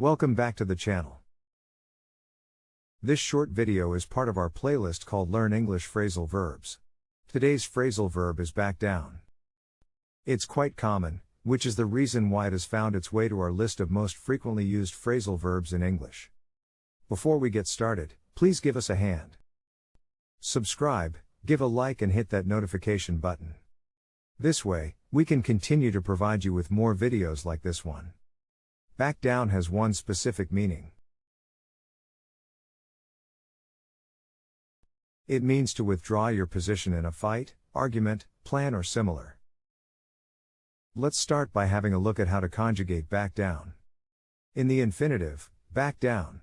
Welcome back to the channel. This short video is part of our playlist called Learn English Phrasal Verbs. Today's phrasal verb is back down. It's quite common, which is the reason why it has found its way to our list of most frequently used phrasal verbs in English. Before we get started, please give us a hand. Subscribe, give a like and hit that notification button. This way, we can continue to provide you with more videos like this one. Back down has one specific meaning. It means to withdraw your position in a fight, argument, plan or similar. Let's start by having a look at how to conjugate back down. In the infinitive, back down.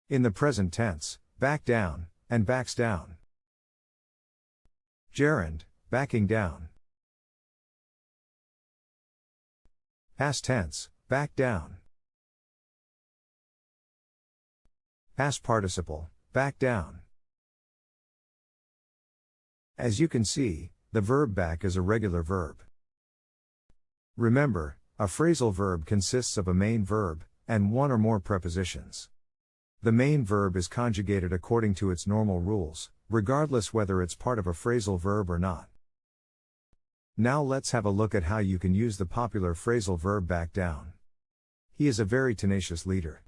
In the present tense, back down, and backs down. Gerund, backing down. Past tense, back down. Past participle, back down. As you can see, the verb back is a regular verb. Remember, a phrasal verb consists of a main verb, and one or more prepositions. The main verb is conjugated according to its normal rules, regardless whether it's part of a phrasal verb or not. Now let's have a look at how you can use the popular phrasal verb back down. He is a very tenacious leader.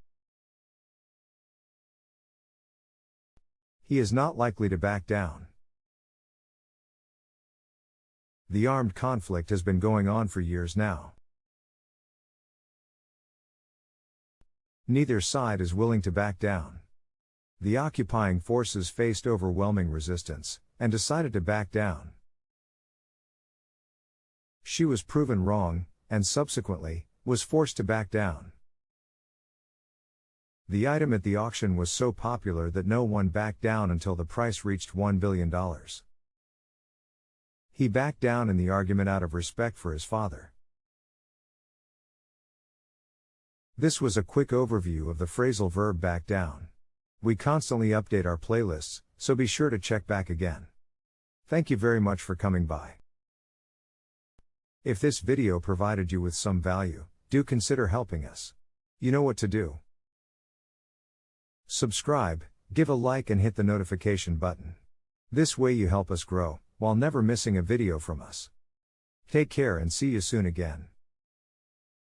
He is not likely to back down. The armed conflict has been going on for years now. Neither side is willing to back down. The occupying forces faced overwhelming resistance, and decided to back down. She was proven wrong, and subsequently, was forced to back down. The item at the auction was so popular that no one backed down until the price reached $1 billion. He backed down in the argument out of respect for his father. This was a quick overview of the phrasal verb back down. We constantly update our playlists, so be sure to check back again. Thank you very much for coming by. If this video provided you with some value, do consider helping us. You know what to do. Subscribe, give a like and hit the notification button. This way you help us grow, while never missing a video from us. Take care and see you soon again.